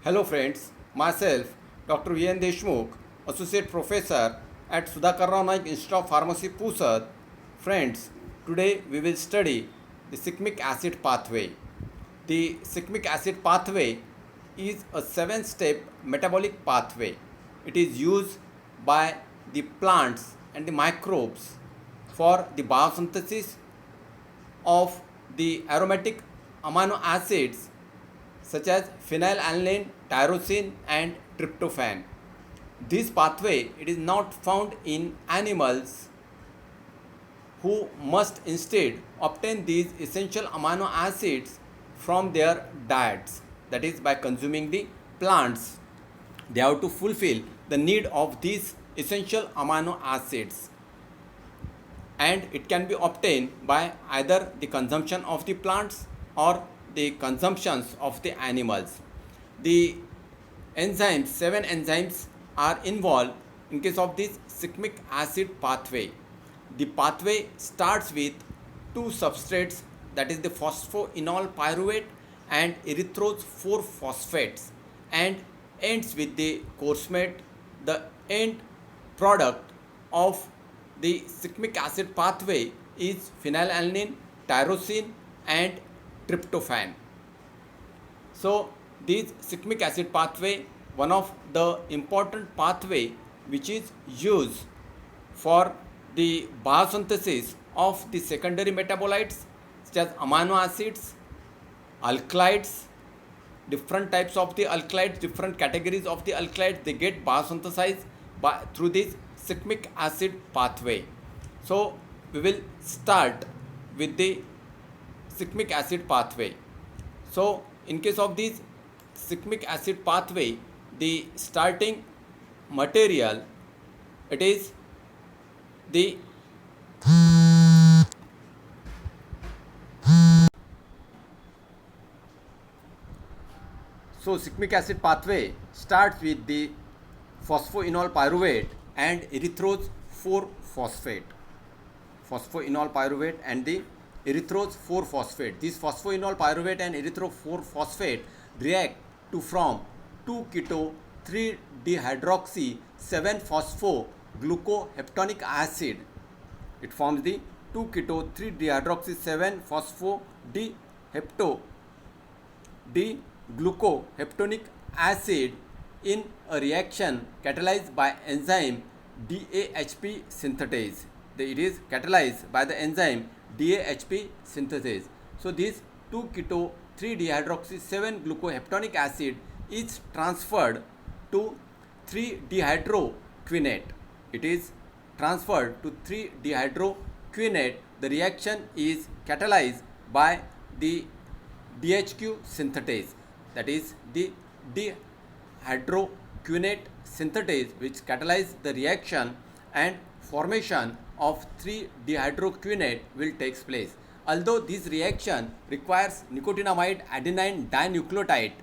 Hello friends, myself Dr. V.N. Deshmukh, Associate Professor at Sudhakar Rao Naik Institute of Pharmacy, Pusat. Friends, today we will study the cyclic acid pathway. The cyclic acid pathway is a 7-step metabolic pathway. It is used by the plants and the microbes for the biosynthesis of the aromatic amino acids such as phenylalanine, tyrosine and tryptophan. This pathway it is not found in animals who must instead obtain these essential amino acids from their diets, that is by consuming the plants. They have to fulfill the need of these essential amino acids, and it can be obtained by either the consumption of the plants or the consumptions of the animals. The enzymes, 7 enzymes are involved in case of this cyclic acid pathway. The pathway starts with two substrates, that is the phosphoenol pyruvate and erythrose 4 phosphates, and ends with the course mate. The end product of the cyclic acid pathway is phenylalanine, tyrosine and tryptophan. So this cyclic acid pathway, one of the important pathway which is used for the biosynthesis of the secondary metabolites such as amino acids, alkalides, different types of the alkalides, different categories of the alkalides, they get biosynthesized through this cyclic acid pathway. So we will start with the cyclic acid pathway. So in case of this cyclic acid pathway, the starting material it is the so cyclic acid pathway starts with the phosphoenol pyruvate and erythrose 4 phosphate. Phosphoenol pyruvate and the erythrose 4 phosphate. This phosphoenol pyruvate and erythrose 4 phosphate react to form 2 keto 3 dehydroxy 7 phosphoglucoheptonic acid. It forms the 2 keto 3 dehydroxy 7 phosphoglucoheptonic acid in a reaction catalyzed by enzyme DAHP synthetase. It is catalyzed by the enzyme DAHP synthesis. So this 2 keto 3 dehydroxy 7 glucoheptonic acid is transferred to 3 dehydroquinate. It is transferred to 3 dehydroquinate. The reaction is catalyzed by the DHQ synthetase, that is the dehydroquinate synthetase, which catalyzes the reaction and formation of 3 dehydroquinate will take place. Although this reaction requires nicotinamide adenine dinucleotide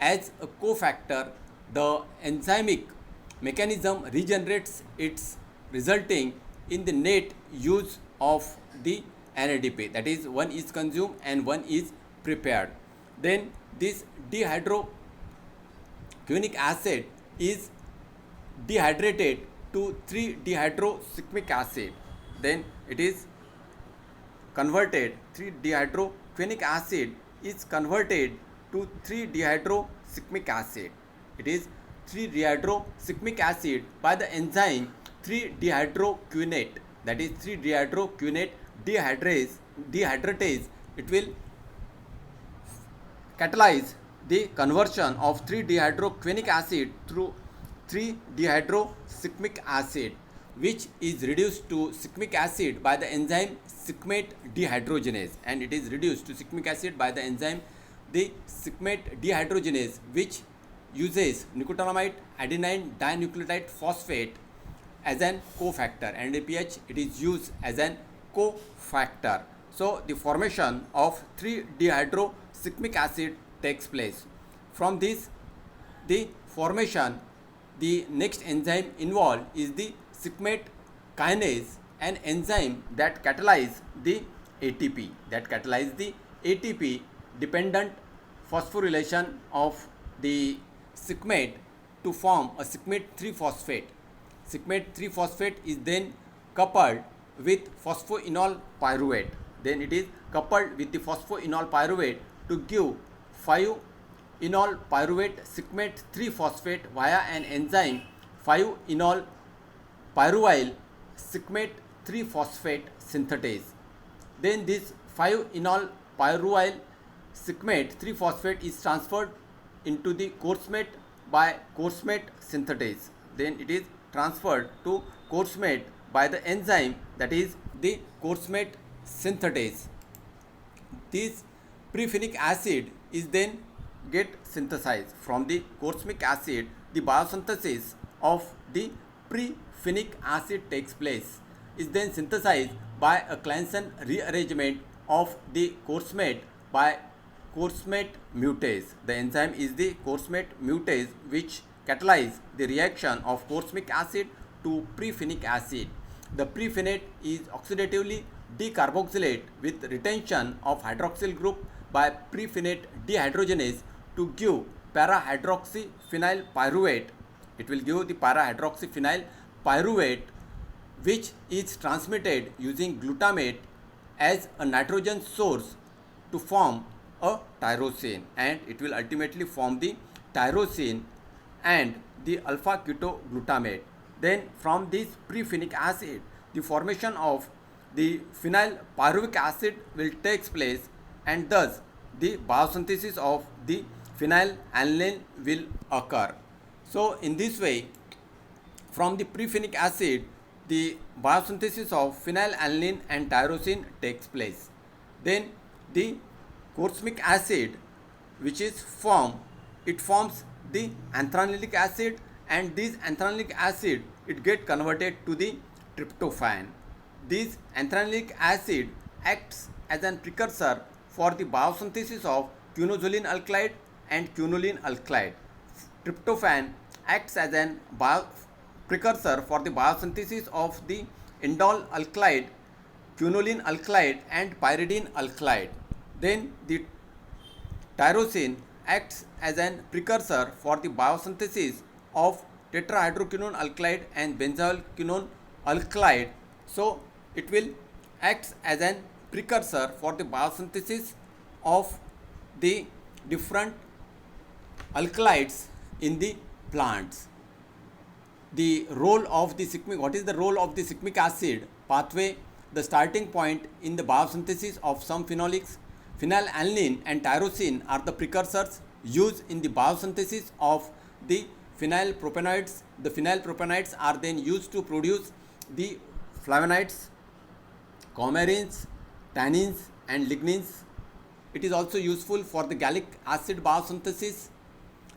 as a cofactor, the enzymic mechanism regenerates its, resulting in the net use of the NADP, that is one is consumed and one is prepared. Then this dehydroquinic acid is dehydrated to 3 dehydrocyclic acid. Then it is converted, 3 dehydroquinic acid is converted to 3 dehydrocyclic acid. It is 3 dehydrocyclic acid by the enzyme 3 dehydroquinate, that is 3 dehydroquinate dehydratase. It will catalyze the conversion of 3 dehydroquinic acid through 3 dehydrocyclic acid, which is reduced to cyclic acid by the enzyme cycmate dehydrogenase, and it is reduced to cyclic acid by the enzyme the cycmate dehydrogenase, which uses nicotinamide adenine dinucleotide phosphate as an cofactor, and NADPH it is used as an cofactor. So the formation of 3 dehydrocyclic acid takes place. From this, the formation, the next enzyme involved is the cycmate kinase, an enzyme that catalyzes the ATP, dependent phosphorylation of the cycmate to form a cycmate 3-phosphate. Cycmate 3-phosphate is then coupled with phosphoenol pyruvate. Then it is coupled with the phosphoenol pyruvate to give 5-enol pyruvate cycmate 3-phosphate via an enzyme 5-enol pyruvyl cycmate 3-phosphate synthetase. Then this 5-enol pyruvyl cycmate 3-phosphate is transferred into the coursemate by coursemate synthetase. Then it is transferred to coursemate by the enzyme, that is the coursemate synthetase. This prefinic acid is then get synthesized from the course-mic acid. The biosynthesis of the prefinic acid takes place, is then synthesized by a Clanson rearrangement of the coursemate by coursemate mutase. The enzyme is the coursemate mutase which catalyzes the reaction of course-mic acid to prefinic acid. The prefenate is oxidatively decarboxylate with retention of hydroxyl group by prefenate dehydrogenase to give para-hydroxyphenyl pyruvate. It will give the para-hydroxyphenyl pyruvate, which is transmitted using glutamate as a nitrogen source to form a tyrosine, and it will ultimately form the tyrosine and the alpha ketoglutamate. Then from this prefinic acid, the formation of the phenyl pyruvic acid will take place, and thus the biosynthesis of the phenylalanine will occur. So in this way, from the prefinic acid, the biosynthesis of phenylalanine and tyrosine takes place. Then the course-mic acid, which is formed, it forms the anthranylic acid, and this anthranylic acid, it get converted to the tryptophan. This anthranylic acid acts as an precursor for the biosynthesis of quinozoline alkylate and quinoline alkylate. Tryptophan acts as an precursor for the biosynthesis of the indole alkylate, quinoline alkylate and pyridine alkylate. Then the tyrosine acts as an precursor for the biosynthesis of tetrahydroquinone alkylate and benzoylquinone alkylate. So it will act as an precursor for the biosynthesis of the different alkylates in the plants. The role of the cyclic, what is the role of the cyclic acid pathway? The starting point in the biosynthesis of some phenolics. Phenylalanine and tyrosine are the precursors used in the biosynthesis of the phenylpropanoids. The phenylpropanoids are then used to produce the flavonoids, coumarins, tannins and lignins. It is also useful for the gallic acid biosynthesis.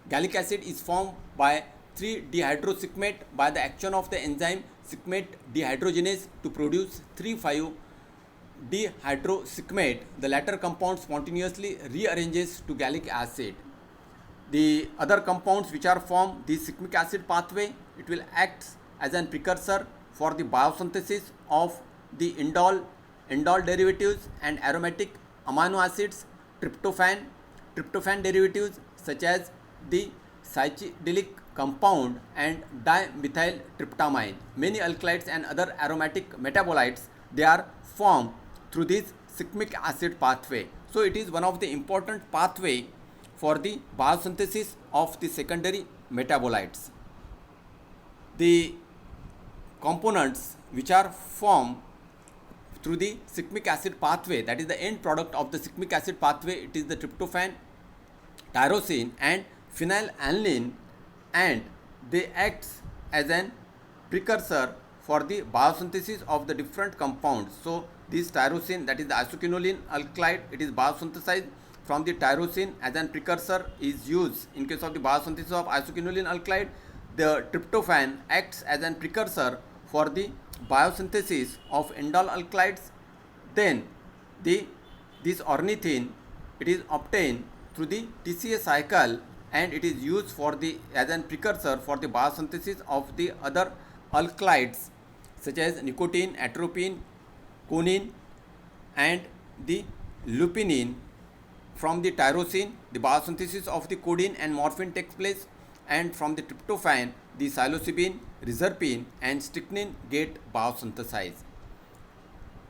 Gallic acid is formed by 3-dehydrocycmate by the action of the enzyme cycmate dehydrogenase to produce 3,5-dehydrocycmate. The latter compound spontaneously rearranges to gallic acid. The other compounds which are formed the cyclic acid pathway, it will act as an precursor for the biosynthesis of the indole derivatives and aromatic amino acids, tryptophan derivatives such as the cyclic compound and dimethyltryptamine. Many alkylates and other aromatic metabolites, they are formed through this cyclic acid pathway. So it is one of the important pathway for the biosynthesis of the secondary metabolites. The components which are formed through the cyclic acid pathway, that is the end product of the cyclic acid pathway, it is the tryptophan, tyrosine and phenylalanine, and they act as an precursor for the biosynthesis of the different compounds. So this tyrosine, that is the isoquinoline alkylate, it is biosynthesized from the tyrosine as an precursor is used in case of the biosynthesis of isoquinoline alkylate. The tryptophan acts as an precursor for the biosynthesis of indole alkylates. Then this ornithine, it is obtained through the TCA cycle, and it is used for the as an precursor for the biosynthesis of the other alkylates such as nicotine, atropine, conine and the lupinin. From the tyrosine, the biosynthesis of the codeine and morphine takes place. and from the tryptophan, the psilocybin, reserpine and strychnine get biosynthesized.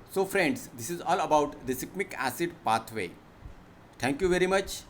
So friends, this is all about the cyclic acid pathway. Thank you very much.